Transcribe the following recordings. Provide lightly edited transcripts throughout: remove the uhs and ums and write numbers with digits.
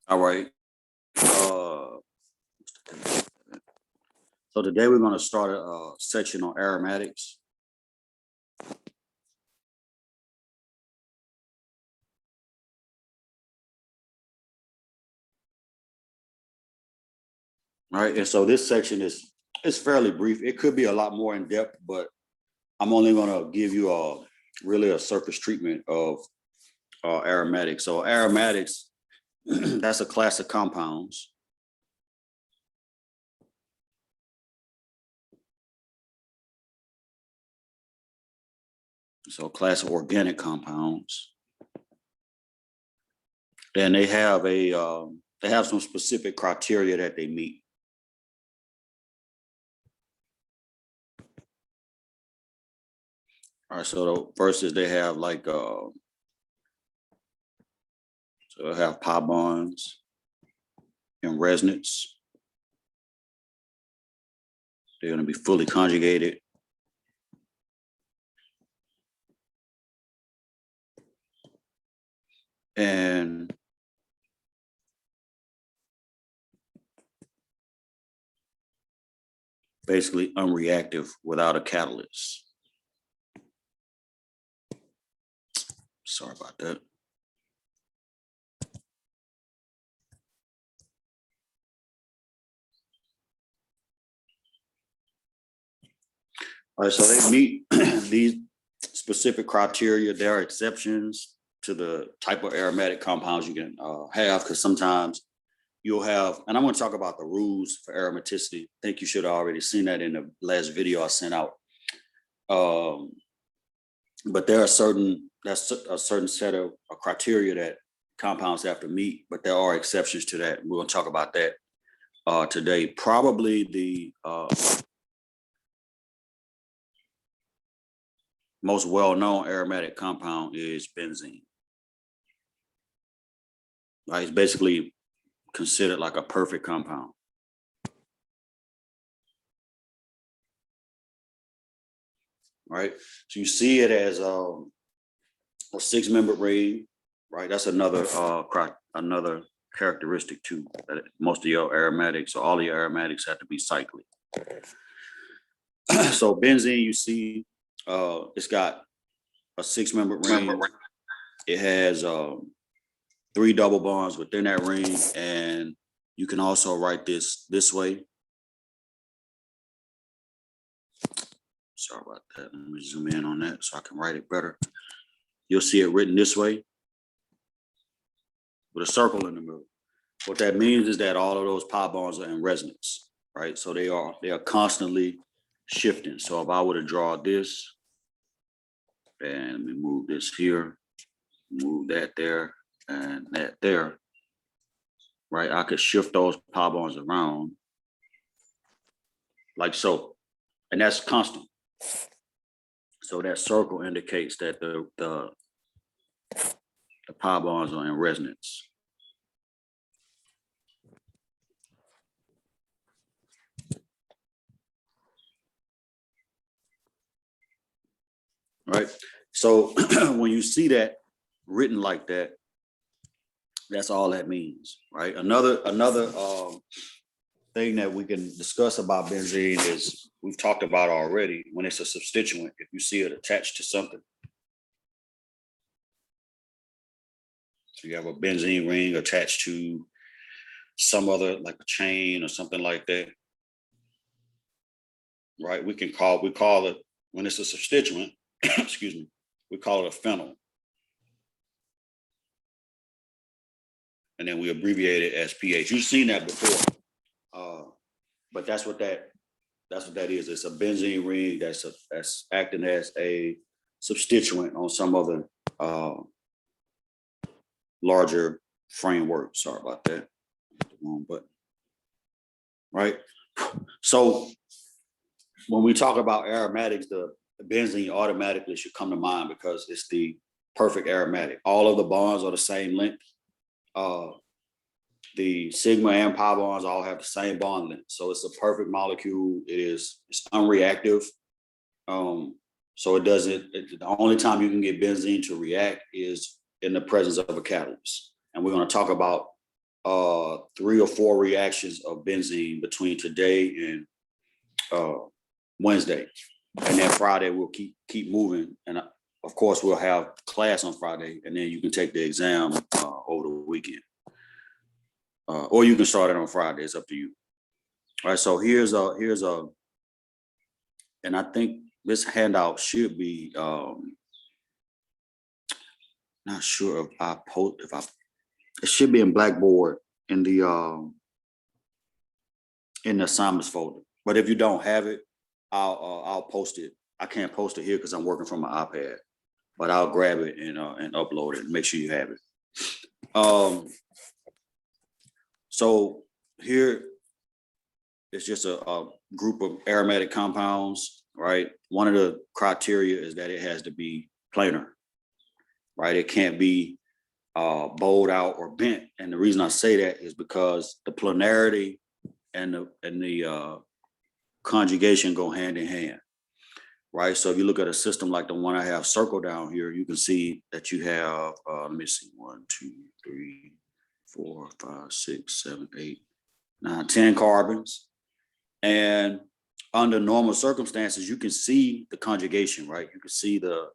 All right. So today we're going to start a section on aromatics. All right, and so this section is fairly brief. It could be a lot more in depth, but I'm only going to give you really a surface treatment of aromatics. So aromatics, that's a class of compounds. So class of organic compounds. And they have some specific criteria that they meet. All right, so the first is they have so they have pi bonds and resonance. They're going to be fully conjugated. And basically unreactive without a catalyst. Sorry about that. All right, so they meet these specific criteria. There are exceptions to the type of aromatic compounds you can have, because sometimes you'll have, and I'm going to talk about the rules for aromaticity. I think you should have already seen that in the last video I sent out. But there are that's a certain set of criteria that compounds have to meet, but there are exceptions to that. We're going to talk about that today. Probably the most well-known aromatic compound is benzene. Right? It's basically considered like a perfect compound. Right? So you see it as a 6-membered ring, right? That's another characteristic too. That most of your aromatics, or all of your aromatics, have to be cyclic. So benzene, you see, it's got a 6-membered ring. It has 3 double bonds within that ring, and you can also write this way. Sorry about that. Let me zoom in on that so I can write it better. You'll see it written this way with a circle in the middle. What that means is that all of those pi bonds are in resonance, right? So they are constantly shifting. So if I were to draw this, and let me move this here, move that there, and that there, right? I could shift those pi bonds around like so, and that's constant. So that circle indicates that the pi bonds are in resonance. Right. So when you see that written like that, that's all that means, right? Another thing that we can discuss about benzene is, we've talked about already, when it's a substituent, if you see it attached to something. So you have a benzene ring attached to some other, like a chain or something like that, right? We call it, when it's a substituent, excuse me, we call it a phenyl. And then we abbreviate it as pH. You've seen that before, but that's what that is. It's a benzene ring that's acting as a substituent on some other larger framework. Sorry about that. The wrong button. Right. So when we talk about aromatics, the benzene automatically should come to mind because it's the perfect aromatic. All of the bonds are the same length. The sigma and pi bonds all have the same bond length. So it's a perfect molecule. It's unreactive. So it doesn't, the only time you can get benzene to react is in the presence of a catalyst. And we're going to talk about 3 or 4 reactions of benzene between today and Wednesday, and then Friday we'll keep moving, and of course we'll have class on Friday, and then you can take the exam over the weekend, or you can start it on Friday. It's up to you. All right, so here's a, and I think this handout should be not sure if I post it should be in Blackboard in the assignments folder. But if you don't have it, I'll post it. I can't post it here because I'm working from my iPad, but I'll grab it and upload it and make sure you have it. So here it's just a group of aromatic compounds, right? One of the criteria is that it has to be planar, right? It can't be bowled out or bent. And the reason I say that is because the planarity and the conjugation go hand in hand, right? So if you look at a system like the one I have circled down here, you can see that you have, let me see, 1, 2, 3, 4, 5, 6, 7, 8, 9, 10 carbons. And under normal circumstances, you can see the conjugation, right? You can see the,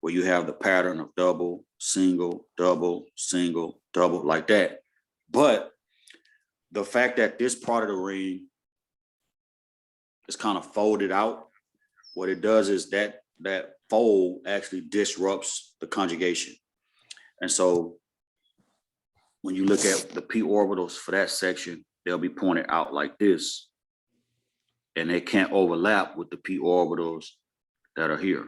where you have the pattern of double, single, double, like that. But the fact that this part of the ring is kind of folded out, what it does is that fold actually disrupts the conjugation. And so when you look at the p orbitals for that section, they'll be pointed out like this, and they can't overlap with the p orbitals that are here,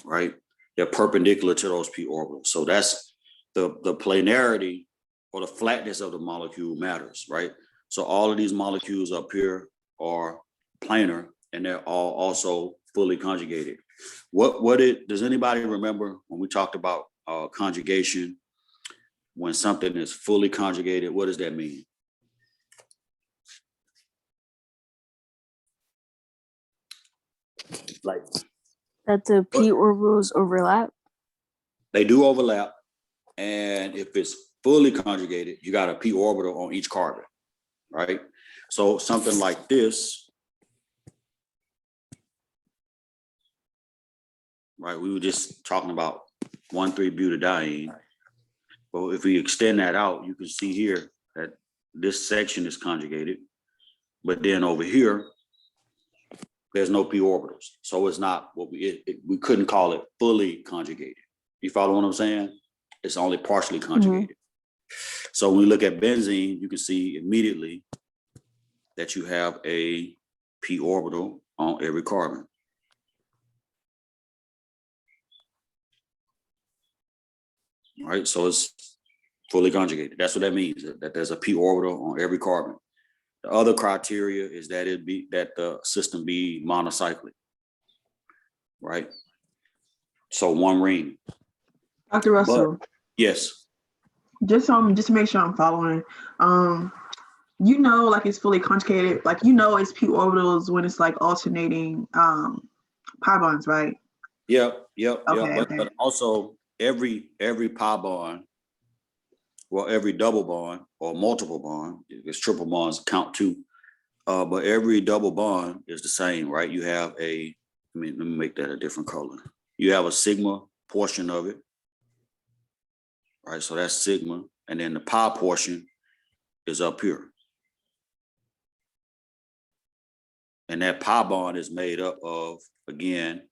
right? They're perpendicular to those p orbitals. So that's the planarity or the flatness of the molecule matters, right? So all of these molecules up here are planar, and they're all also fully conjugated. Does anybody remember when we talked about conjugation? When something is fully conjugated, what does that mean? Like that the p orbitals overlap? They do overlap, and if it's fully conjugated, you got a p orbital on each carbon, right? So something like this, right? We were just talking about 1,3-butadiene. Well, if we extend that out, you can see here that this section is conjugated, but then over here, there's no p orbitals. So it's not what we couldn't call it fully conjugated. You follow what I'm saying? It's only partially conjugated. So when we look at benzene, you can see immediately that you have a p orbital on every carbon. All right, so it's fully conjugated. That's what that means, that there's a p orbital on every carbon. The other criteria is that the system be monocyclic, right? So one ring. Dr. Russell. But, yes. Just to make sure I'm following. You know, like it's fully conjugated, like you know it's p orbitals when it's like alternating pi bonds, right? Yep. Okay. But also every pi bond, well, every double bond or multiple bond, it's triple bonds count too, but every double bond is the same, right? You have let me make that a different color. You have a sigma portion of it, right? So that's sigma, and then the pi portion is up here. And that pi bond is made up of, again,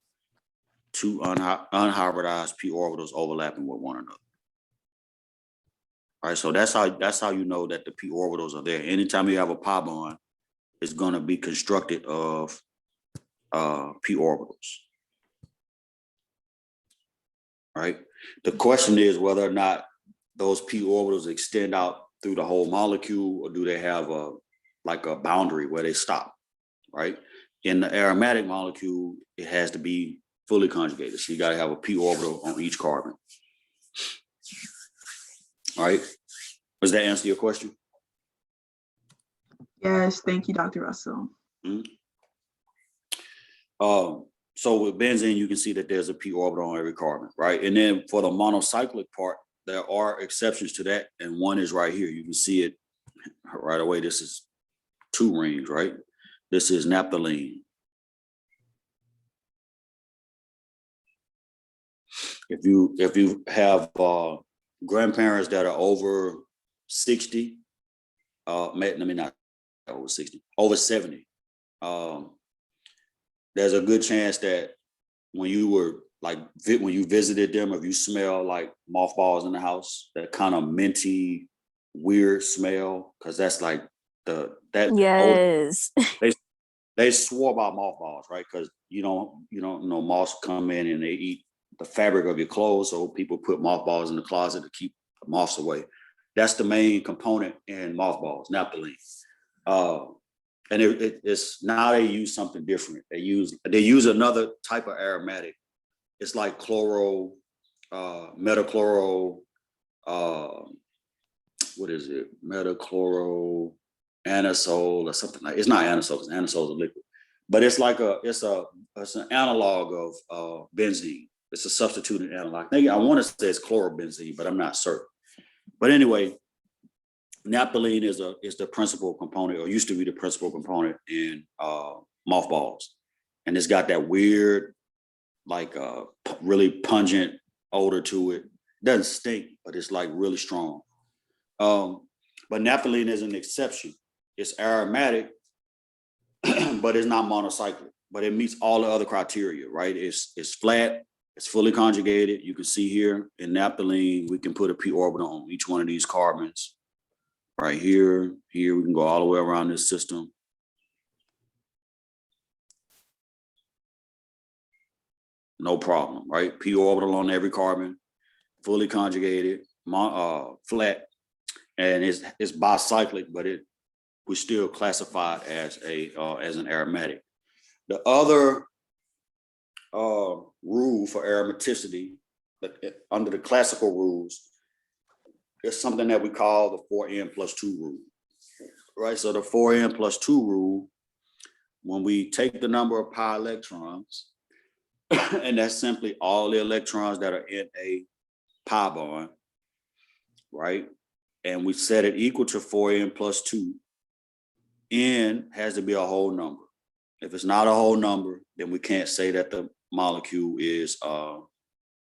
2 unhybridized p orbitals overlapping with one another. All right, so that's how you know that the p orbitals are there. Anytime you have a pi bond, it's going to be constructed of p orbitals. All right. The question is whether or not those p orbitals extend out through the whole molecule, or do they have a boundary where they stop? Right. In the aromatic molecule, it has to be fully conjugated. So you got to have a p orbital on each carbon. All right. Does that answer your question? Yes, thank you, Dr. Russell. Mm-hmm. So with benzene, you can see that there's a p orbital on every carbon, right? And then for the monocyclic part, there are exceptions to that, and one is right here. You can see it right away. This is 2 rings, right? This is naphthalene. If you have grandparents that are over 60, let me not over 60, over 70, there's a good chance that when you visited them, if you smell like mothballs in the house, that kind of minty, weird smell, because that's like Yes. they swore about mothballs, right? Because you don't know, moths come in and they eat the fabric of your clothes, so people put mothballs in the closet to keep the moths away. That's the main component in mothballs, naphthalene. And it's now they use something different. They use another type of aromatic. It's like metachloro, what is it? Metachloro anisole or something like. It's not anisole, because anisole is a liquid, but it's like it's an analog of benzene. It's a substituted analog. I want to say it's chlorobenzene, but I'm not certain. But anyway, naphthalene is the principal component, or used to be the principal component in mothballs, and it's got that weird, like really pungent odor to it. Doesn't stink, but it's like really strong. But naphthalene is an exception. It's aromatic, but it's not monocyclic. But it meets all the other criteria, right? It's flat. It's fully conjugated. You can see here in naphthalene, we can put a p orbital on each one of these carbons. Right here, we can go all the way around this system. No problem, right? P orbital on every carbon, fully conjugated, flat, and it's bicyclic, but we still classify it as an aromatic. The other rule for aromaticity, under the classical rules, is something that we call the 4n+2 rule, right? So the 4n+2 rule, when we take the number of pi electrons, and that's simply all the electrons that are in a pi bond, right? And we set it equal to 4n+2, n has to be a whole number. If it's not a whole number, then we can't say that the molecule is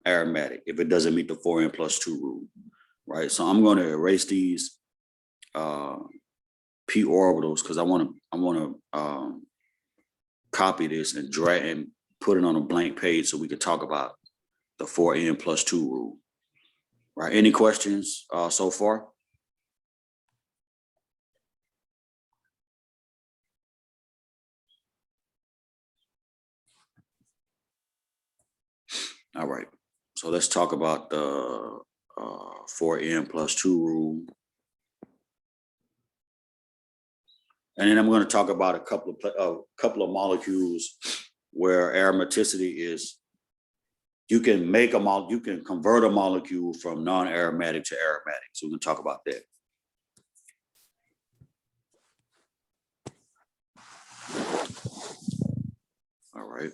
aromatic if it doesn't meet the 4n+2 rule, right? So I'm going to erase these p orbitals, because I want to copy this and drag and put it on a blank page so we can talk about the 4n+2 rule, right? Any questions so far? All right, so let's talk about the 4n+2 rule. And then I'm going to talk about a couple of molecules where aromaticity is, you can convert a molecule from non-aromatic to aromatic. So we're going to talk about that. All right.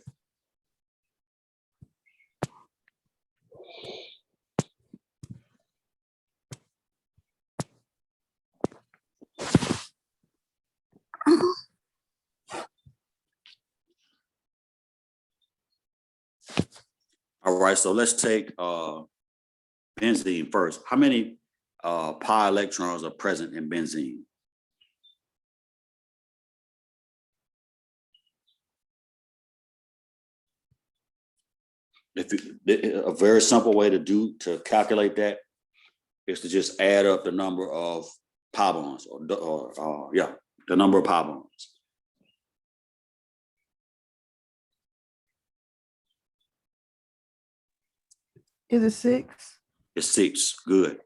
All right, so let's take benzene first. How many pi electrons are present in benzene? A very simple way to calculate that is to just add up the number of pi bonds, the number of pi bonds. Is it 6? It's 6. Good.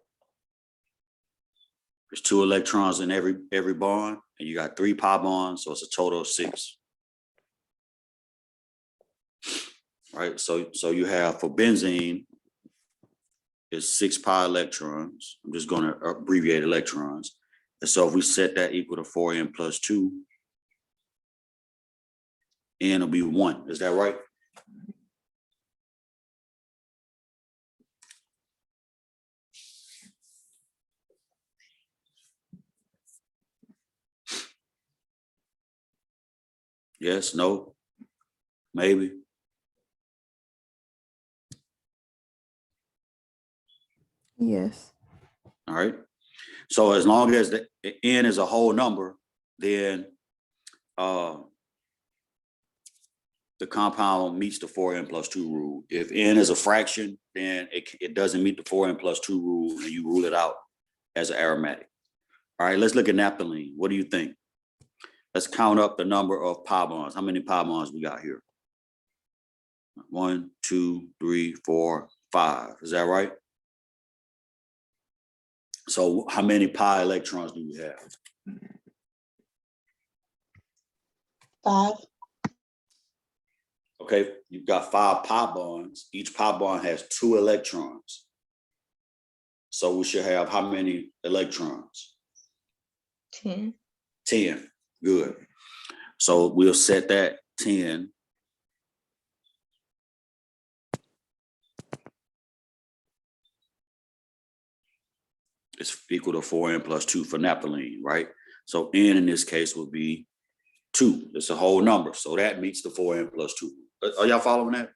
There's 2 electrons in every bond, and you got 3 pi bonds, so it's a total of 6. Right. So you have, for benzene, is 6 pi electrons. I'm just going to abbreviate electrons. And so if we set that equal to 4n+2, n will be 1. Is that right? Yes, no, maybe. Yes. All right. So as long as the N is a whole number, then the compound meets the 4n plus 2 rule. If N is a fraction, then it doesn't meet the 4n plus 2 rule, and you rule it out as an aromatic. All right, let's look at naphthalene. What do you think? Let's count up the number of pi bonds. How many pi bonds we got here? 1, 2, 3, 4, 5. Is that right? So how many pi electrons do we have? 5. Okay, you've got 5 pi bonds. Each pi bond has 2 electrons. So we should have how many electrons? 10. 10. Good. So we'll set that 10. It's equal to 4n plus 2 for naphthalene, right? So N in this case will be 2. It's a whole number. So that meets the 4n plus 2. Are y'all following that?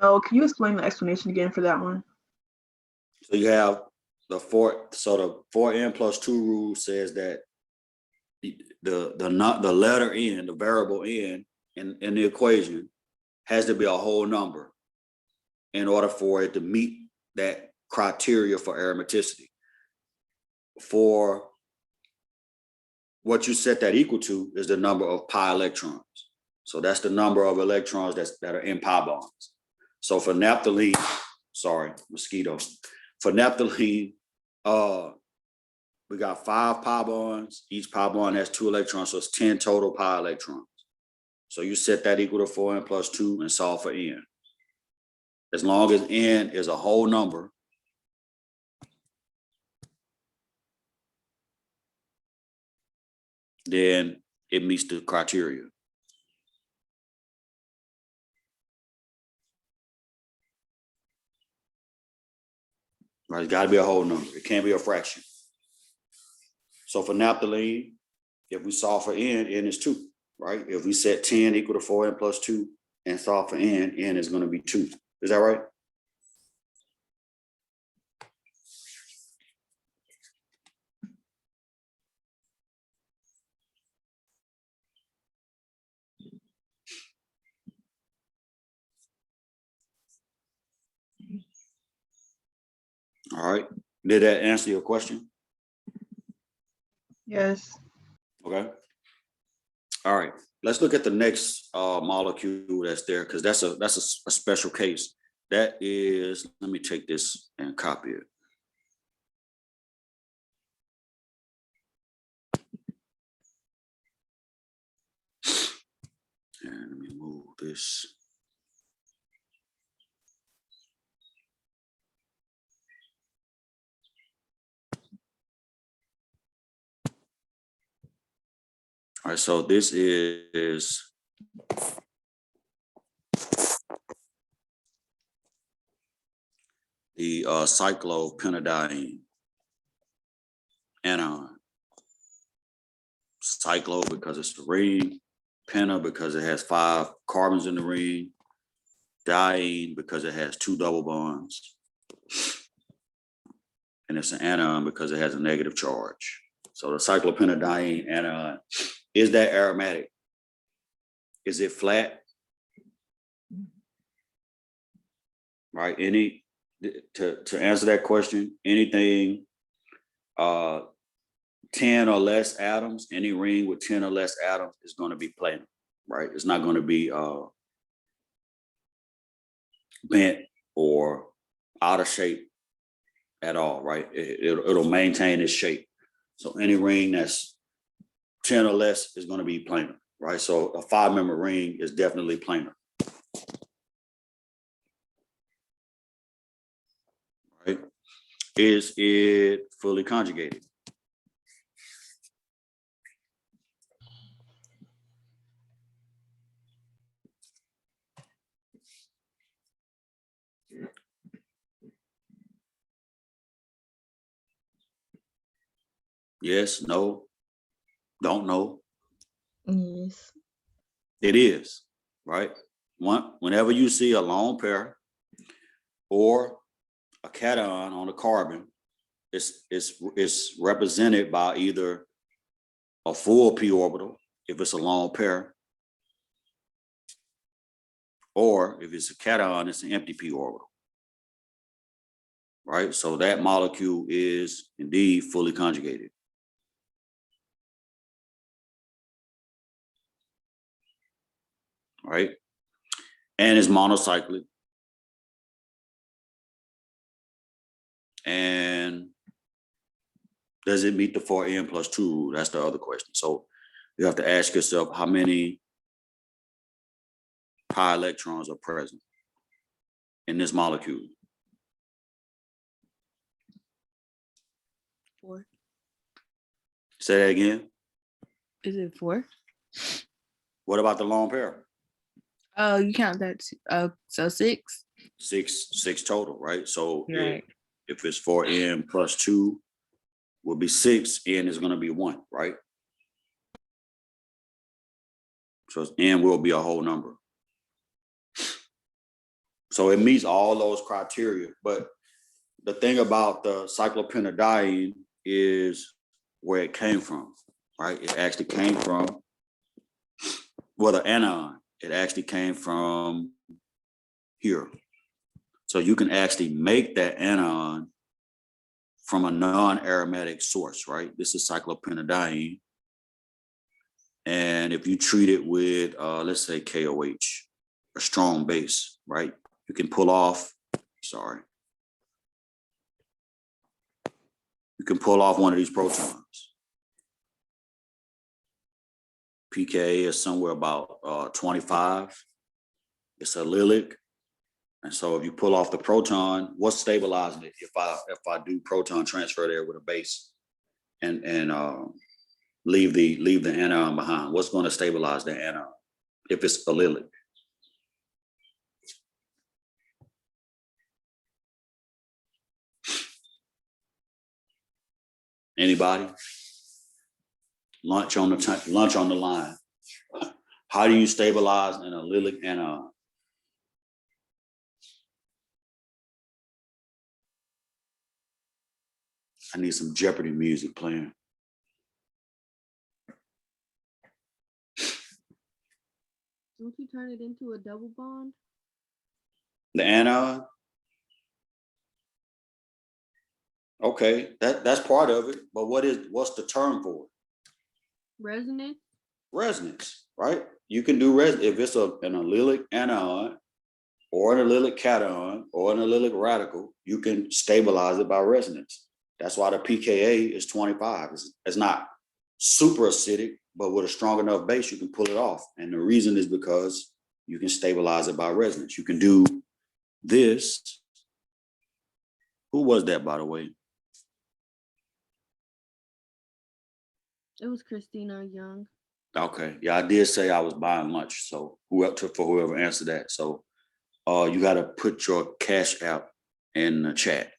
No, can you explain the explanation again for that one? So you have the 4n plus 2 rule says that the letter N, the variable N in the equation has to be a whole number in order for it to meet that criteria for aromaticity. For what you set that equal to is the number of pi electrons. So that's the number of electrons that are in pi bonds. So for naphthalene, sorry, mosquito. For naphthalene, we got 5 pi bonds. Each pi bond has 2 electrons, so it's 10 total pi electrons. So you set that equal to 4n plus 2 and solve for N. As long as N is a whole number, then it meets the criteria. Right, it's got to be a whole number. It can't be a fraction. So for naphthalene, if we solve for N is 2, right? If we set 10 equal to 4n plus 2 and solve for N is going to be 2. Is that right? All right. Did that answer your question? Yes. Okay. All right. Let's look at the next molecule that's there, because that's a special case. That is, let me take this and copy it. And let me move this. All right, so this is the cyclopenidine anion. Cyclo because it's the ring, penta because it has 5 carbons in the ring, diene because it has 2 double bonds, and it's an anion because it has a negative charge. So the cyclopenidine anion, is that aromatic? Is it flat? Right, to answer that question, anything 10 or less atoms, any ring with 10 or less atoms is going to be planar, right? It's not going to be bent or out of shape at all, right? It'll maintain its shape. So any ring that's 10 or less is going to be planar, right? So a 5-member ring is definitely planar. Right? Is it fully conjugated? Yes, no, don't know. Yes. It is, right? Whenever you see a lone pair or a cation on a carbon, it's represented by either a full p orbital if it's a lone pair, or if it's a cation, it's an empty p orbital. Right? So that molecule is indeed fully conjugated. Right? And it's monocyclic. And does it meet the 4n plus 2 rule? That's the other question. So you have to ask yourself how many pi electrons are present in this molecule. 4. Say that again. Is it 4? What about the lone pair? Oh, you count that. So 6. Six total, right? So Right. if it's 4n plus 2 will be 6, n is going to be 1, right? So n will be a whole number. So it meets all those criteria. But the thing about the cyclopenidine is where it came from, right? It actually came from, well, the anion, it actually came from here. So you can actually make that anion from a non-aromatic source, right? This is cyclopenidine. And if you treat it with, let's say KOH, a strong base, right? You can pull off, you can pull off one of these protons. pKa is somewhere about 25. It's allylic. And so if you pull off the proton, what's stabilizing it? If I do proton transfer there with a base and leave the anion behind, what's going to stabilize the anion if it's allylic? Anybody? Lunch on the line. How do you stabilize an allylic anion? I need some Jeopardy music playing. Don't you turn it into a double bond? The anion? Okay, that's part of it. But what's the term for it? Resonance? Resonance, right? You can do if it's an allylic anion or an allylic cation or an allylic radical, you can stabilize it by resonance. That's why the pKa is 25. It's not super acidic, but with a strong enough base, you can pull it off. And the reason is because you can stabilize it by resonance. You can do this. Who was that, by the way? It was Christina Young. Okay, yeah, I did say I was buying lunch. So whoever answered that. So you got to put your Cash App in the chat.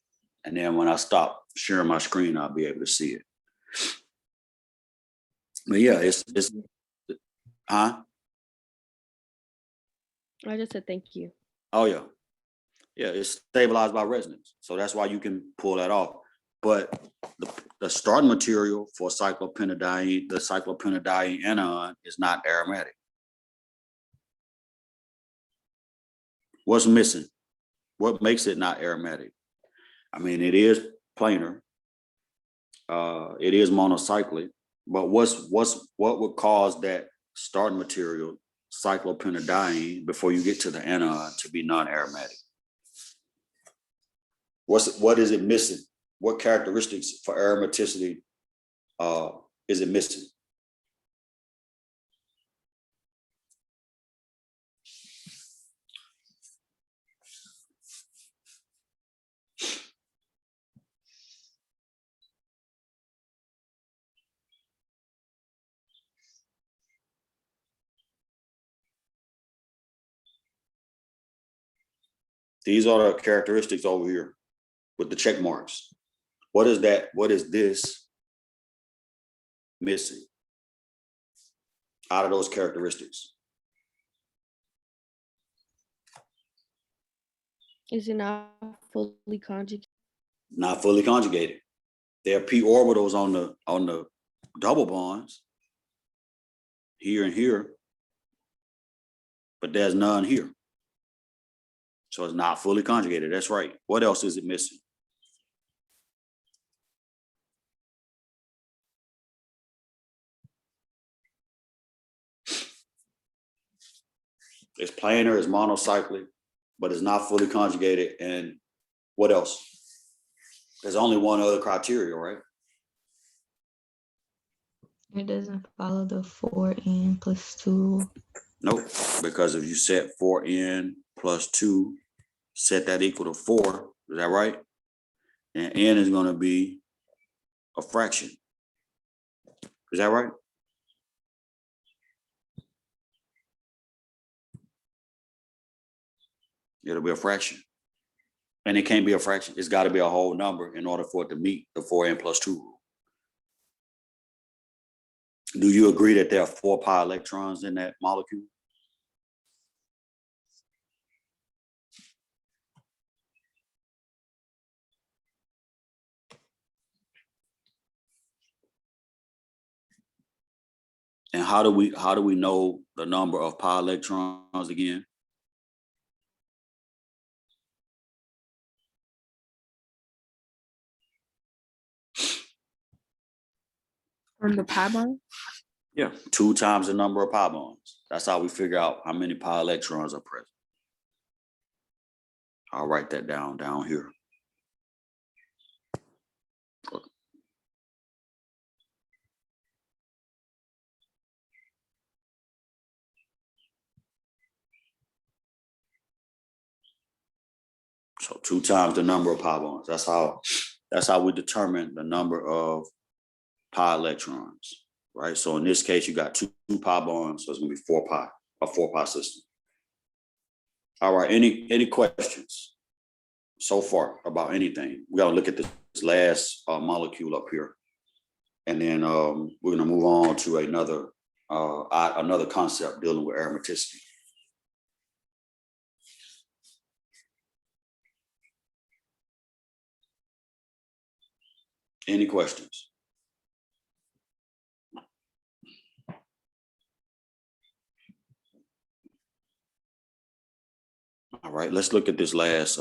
And then when I stop sharing my screen, I'll be able to see it. But yeah, it's huh? I just said thank you. Oh yeah. Yeah, it's stabilized by resonance. So that's why you can pull that off. But the starting material for cyclopenidine, the cyclopenidine anion is not aromatic. What's missing? What makes it not aromatic? I mean, it is planar. It is monocyclic, but what would cause that starting material, cyclopenidine, before you get to the anion to be non-aromatic? What is it missing? What characteristics for aromaticity is it missing? These are the characteristics over here with the check marks. What is that? What is this missing? out of those characteristics? Is it not fully conjugated? Not fully conjugated. There are p orbitals on the double bonds here and here, but there's none here. So it's not fully conjugated. That's right. What else is it missing? It's planar, it's monocyclic, but it's not fully conjugated. And what else? There's only one other criteria, right? It doesn't follow the 4n plus 2. Nope, because if you set 4n plus 2, set that equal to 4, is that right? And n is going to be a fraction. Is that right? It'll be a fraction. And it can't be a fraction. It's got to be a whole number in order for it to meet the 4n plus 2 rule. Do you agree that there are 4 pi electrons in that molecule? And how do we know the number of pi electrons again? From the pi bond? Yeah, 2 times the number of pi bonds. That's how we figure out how many pi electrons are present. I'll write that down here. So 2 times the number of pi bonds. That's how we determine the number of pi electrons, right? So in this case, you got 2 pi bonds, so it's gonna be 4 pi, a 4 pi system. All right, any questions so far about anything? We gotta look at this last molecule up here. And then we're gonna move on to another concept dealing with aromaticity. Any questions? All right, let's look at this last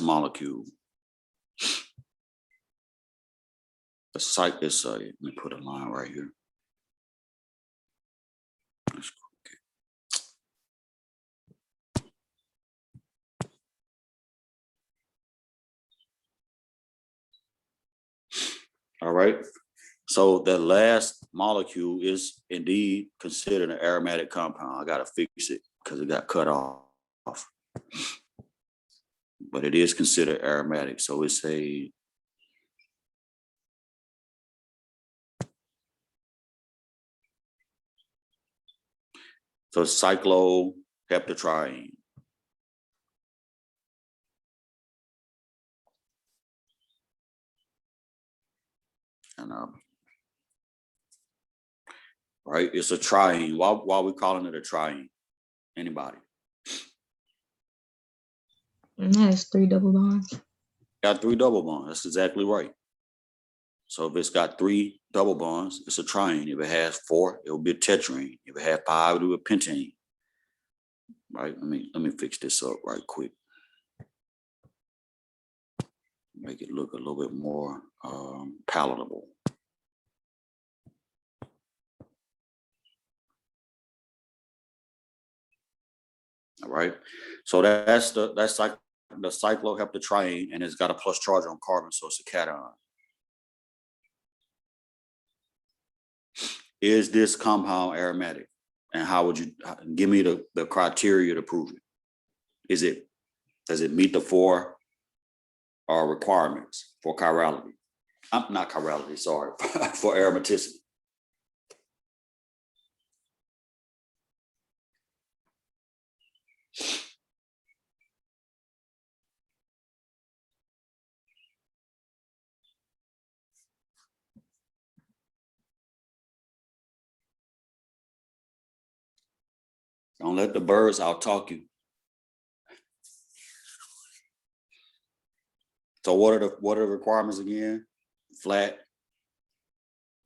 molecule. The site is let me put a line right here. All right. So the last molecule is indeed considered an aromatic compound. I gotta fix it because it got cut off. But it is considered aromatic. So it's a cycloheptatriene. And right, it's a triene. Why are we calling it a triene? Anybody? And that is 3 double bonds. Got 3 double bonds. That's exactly right. So if it's got 3 double bonds, it's a triene. If it has 4, it will be a tetraene. If it has 5, it will be a pentane. Right? Let me fix this up right quick. Make it look a little bit more palatable. All right. So that's the cycloheptatriene, and it's got a plus charge on carbon, so it's a cation. Is this compound aromatic? And how would you give me the criteria to prove it? Does it meet the 4 requirements for chirality? Not chirality, sorry, for aromaticity. Don't let the birds out-talk you. So what are the requirements again? Flat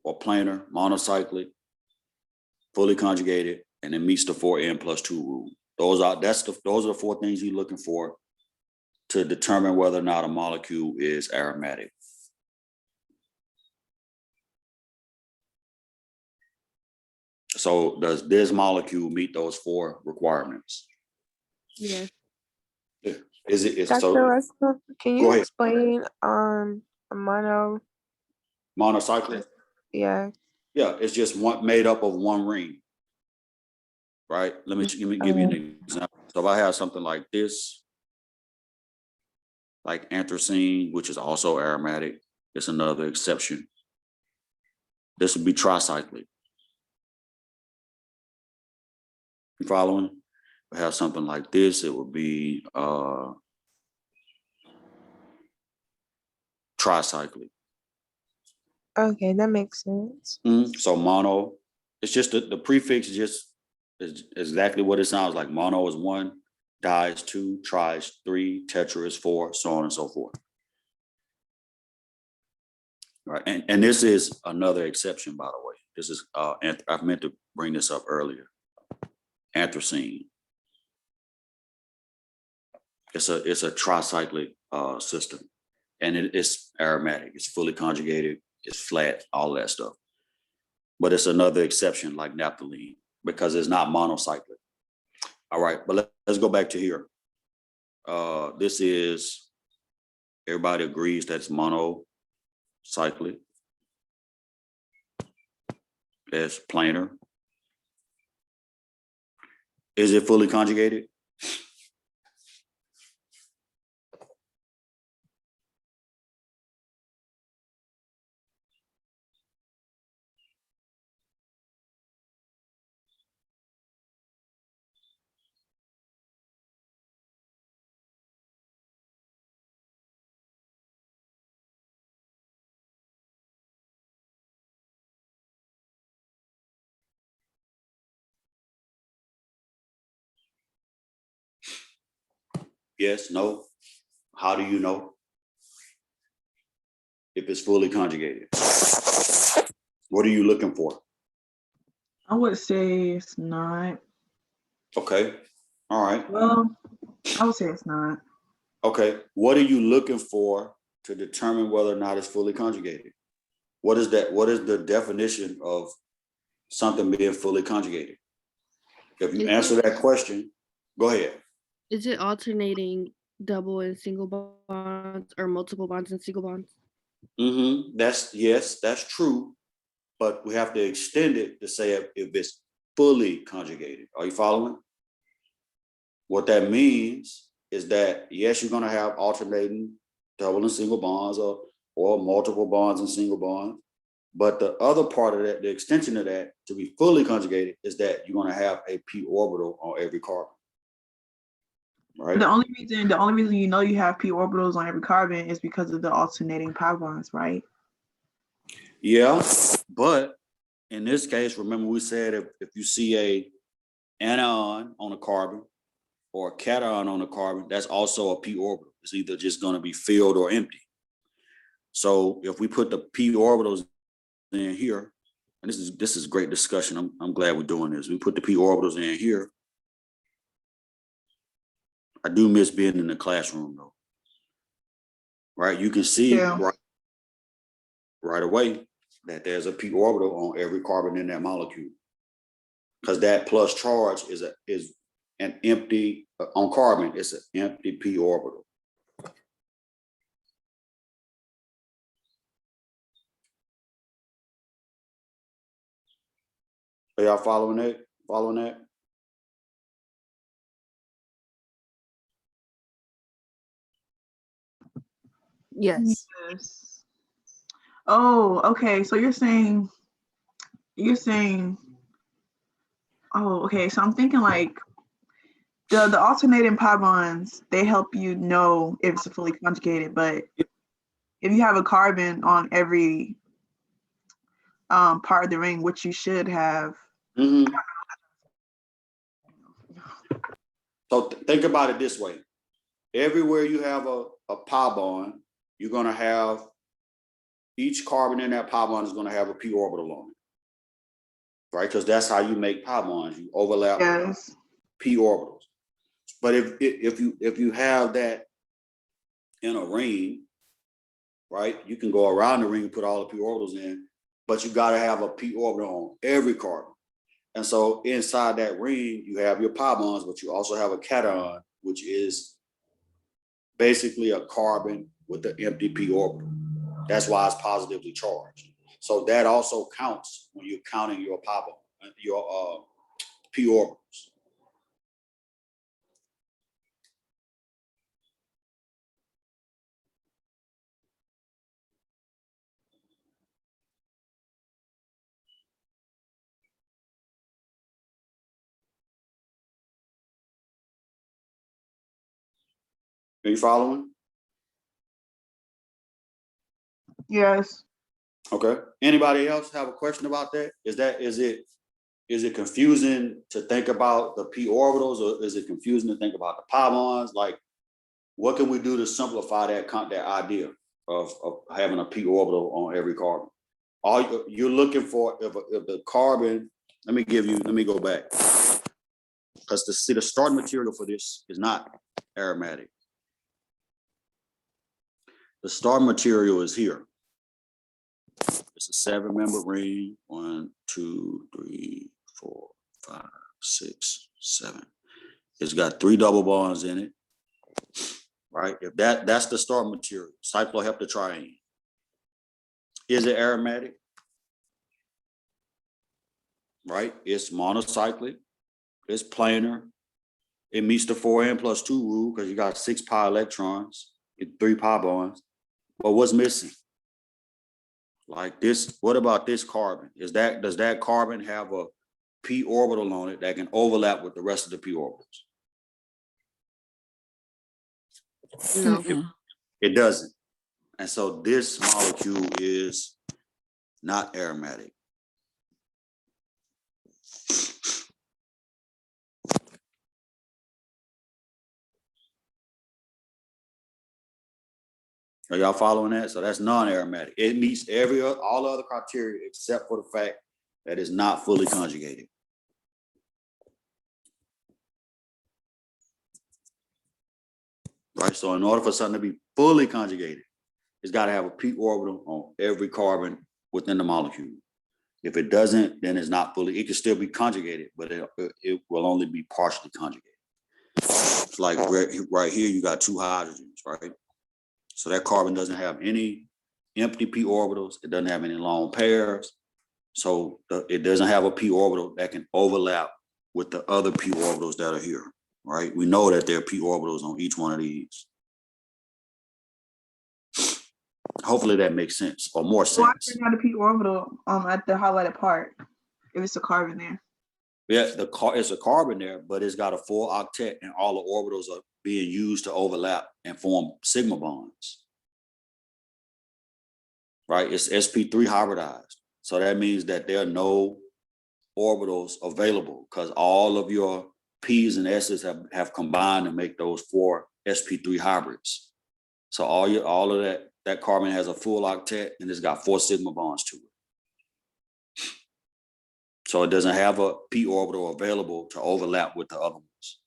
or planar, monocyclic, fully conjugated, and it meets the 4n+2 rule. Those are the 4 things you're looking for to determine whether or not a molecule is aromatic. So does this molecule meet those 4 requirements? Yes. Is it Dr. so? Russell, can Go you ahead. explain mono? Monocyclic? Yeah. Yeah, it's just made up of 1 ring. Right? Let me give you an example. So if I have something like this, like anthracene, which is also aromatic, it's another exception. This would be tricyclic. You following? If I have something like this, it would be tricyclic. Okay, that makes sense. So mono, it's just the prefix just is exactly what it sounds like. Mono is 1, di is 2, tri is 3, tetra is 4, so on and so forth. Right, and this is another exception, by the way. This is I meant to bring this up earlier. Anthracene. It's a tricyclic system, and it's aromatic. It's fully conjugated. It's flat. All that stuff. But it's another exception, like naphthalene, because it's not monocyclic. All right, but let's go back to here. This is, everybody agrees that's monocyclic. It's planar. Is it fully conjugated? Yes, no. How do you know if it's fully conjugated? What are you looking for? I would say it's not. Okay. All right. Well, I would say it's not. Okay. What are you looking for to determine whether or not it's fully conjugated? What is that? What is the definition of something being fully conjugated? If you answer that question, go ahead. Is it alternating double and single bonds or multiple bonds and single bonds? That's true. But we have to extend it to say if it's fully conjugated. Are you following? What that means is that, yes, you're going to have alternating double and single bonds or multiple bonds and single bonds. But the other part of that, the extension of that to be fully conjugated, is that you're going to have a p orbital on every carbon. Right? The only reason you know you have p orbitals on every carbon is because of the alternating pi bonds, right? Yeah, but in this case, remember we said if you see a anion on a carbon or a cation on a carbon, that's also a p orbital. It's either just going to be filled or empty. So if we put the p orbitals in here, and this is great discussion. I'm glad we're doing this. We put the p orbitals in here. I do miss being in the classroom though. Right? You can see right away that there's a p orbital on every carbon in that molecule, because that plus charge is an empty on carbon. It's an empty p orbital. Are y'all following that? Following that? Yes. Yes. Oh, okay. So you're saying, oh, okay. So I'm thinking like the alternating pi bonds, they help you know if it's fully conjugated, but if you have a carbon on every part of the ring, which you should have. So think about it this way. Everywhere you have a pi bond, you're gonna have each carbon in that pi bond is gonna have a p orbital on it, right? Because that's how you make pi bonds. You overlap Yes. p orbitals. But if you have that in a ring, right, you can go around the ring and put all the p orbitals in, but you got to have a p orbital on every carbon. And so inside that ring, you have your pi bonds, but you also have a cation, which is basically a carbon with the empty p orbital. That's why it's positively charged. So that also counts when you're counting your pi bond, your p orbitals. Are you following? Yes. Okay. Anybody else have a question about that? Is it confusing to think about the p orbitals, or is it confusing to think about the pi bonds? Like, what can we do to simplify that idea of having a p orbital on every carbon? All you're looking for, if the carbon, let me go back, because the starting material for this is not aromatic. The starting material is here. It's a 7-member ring. 1, 2, 3, 4, 5, 6, 7. It's got 3 double bonds in it, right? If that's the starting material, cycloheptatriene. Is it aromatic? Right? It's monocyclic. It's planar. It meets the 4n+2 rule because you got 6 pi electrons, 3 pi bonds. But what's missing? Like this, what about this carbon? Does that carbon have a p orbital on it that can overlap with the rest of the p orbitals? No. It doesn't. And so this molecule is not aromatic. Are y'all following that? So that's non-aromatic. It meets all other criteria except for the fact that it's not fully conjugated. Right. So in order for something to be fully conjugated, it's got to have a p orbital on every carbon within the molecule. If it doesn't, then it's not fully. It can still be conjugated, but it will only be partially conjugated. It's like right here, you got 2 hydrogens, right? So that carbon doesn't have any empty p orbitals. It doesn't have any lone pairs. So it doesn't have a p orbital that can overlap with the other p orbitals that are here, right? We know that there are p orbitals on each one of these. Hopefully that makes sense, or more Why sense. is there not a p orbital at the highlighted part if it's a carbon there? Yeah, it's a carbon there, but it's got a 4 octet, and all the orbitals are being used to overlap and form sigma bonds. Right? It's sp3 hybridized. So that means that there are no orbitals available because all of your P's and S's have combined to make those 4 sp3 hybrids. So all of that carbon has a full octet, and it's got 4 sigma bonds to it. So it doesn't have a p orbital available to overlap with the other ones.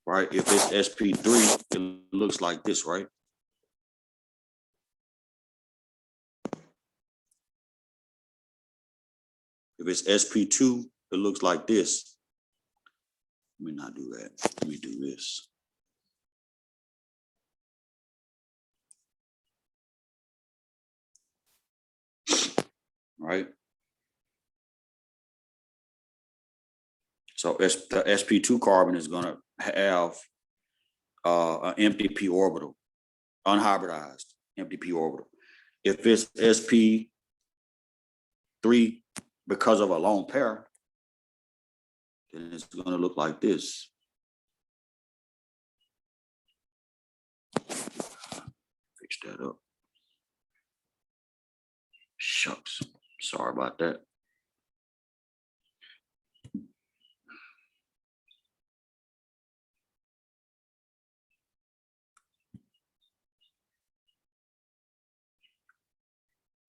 Right? If it's sp3, it looks like this, right? If it's sp2, it looks like this. Let me not do that. Let me do this. Right? So the sp2 carbon is going to have an empty p orbital, unhybridized empty p orbital. If it's sp3 because of a lone pair, then it's going to look like this. Fix that up. Shucks, sorry about that.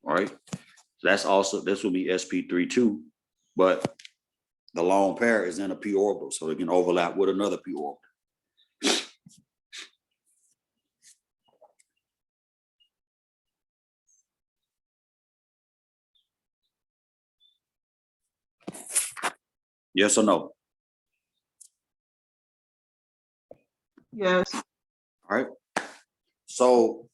All right, that's also, this will be sp32, but the lone pair is in a p orbital, so it can overlap with another p orbital. Yes or no? Yes. All right. So,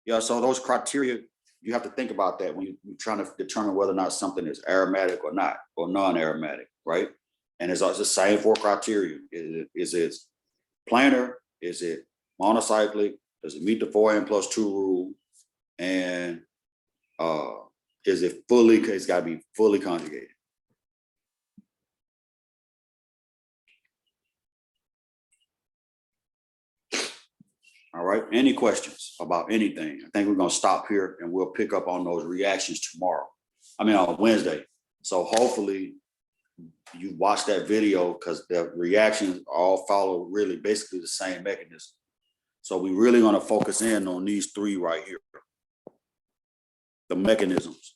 yeah, so those criteria, you have to think about that when you're trying to determine whether or not something is aromatic or not, or non-aromatic, right? And it's the same four criteria. Is it planar? Is it monocyclic? Does it meet the 4n+2 rule? And is it fully, it's got to be fully conjugated. All right, any questions about anything? I think we're gonna stop here and we'll pick up on those reactions tomorrow. I mean, on Wednesday. So hopefully you watch that video, because the reactions all follow really basically the same mechanism. So we really gonna focus in on these three right here. The mechanisms.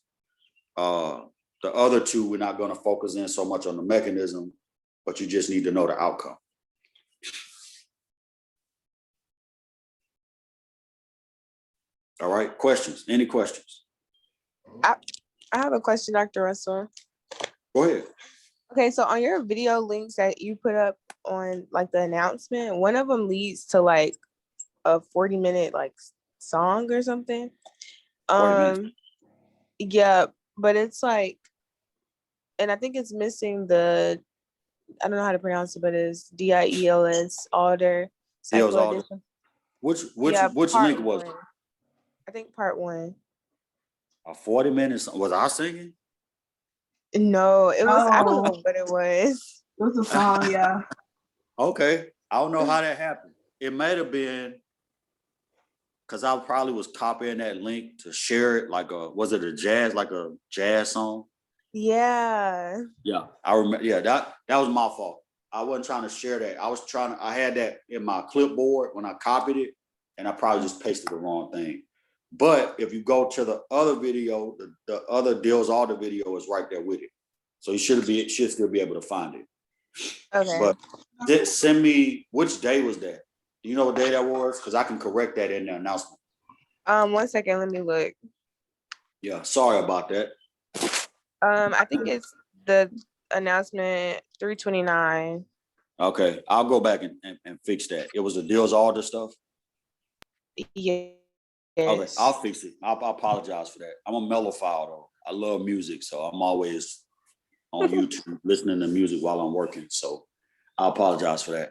The other two, we're not gonna focus in so much on the mechanism, but you just need to know the outcome. All right, questions? Any questions? I have a question, Dr. Russell. Go ahead. Okay, so on your video links that you put up on like the announcement, one of them leads to like a 40-minute like song or something. 40 minutes. Yeah, but it's like, and I think it's missing the, I don't know how to pronounce it, but it's DIELS Alder. Deals Alder. Which part link was it? one. I think part one. A 40 minutes? Was I singing? No, it was, I don't Oh. know what it was. It was a song, yeah. Okay, I don't know how that happened. It might have been because I probably was copying that link to share it like was it a jazz song? Yeah. Yeah, I remember. Yeah, that was my fault. I wasn't trying to share that. I had that in my clipboard when I copied it, and I probably just pasted the wrong thing. But if you go to the other video, the other Deals Alder video is right there with it. So you should still be able to find it. Okay. But send me, which day was that? Do you know what day that was? Because I can correct that in the announcement. 1 second, let me look. Yeah, sorry about that. I think it's the announcement 329. Okay, I'll go back and fix that. It was the Deals Alder stuff? Yes. Okay, I'll fix it. I apologize for that. I'm a mellophile though. I love music, so I'm always on YouTube listening to music while I'm working. So I apologize for that.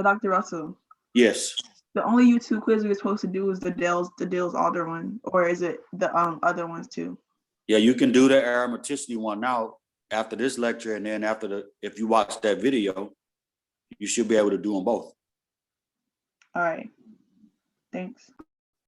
Dr. Russell, Yes. the only YouTube quiz we were supposed to do is the Deals Alder one, or is it the other ones too? Yeah, you can do the aromaticity one now after this lecture, and then if you watch that video, you should be able to do them both. All right. Thanks.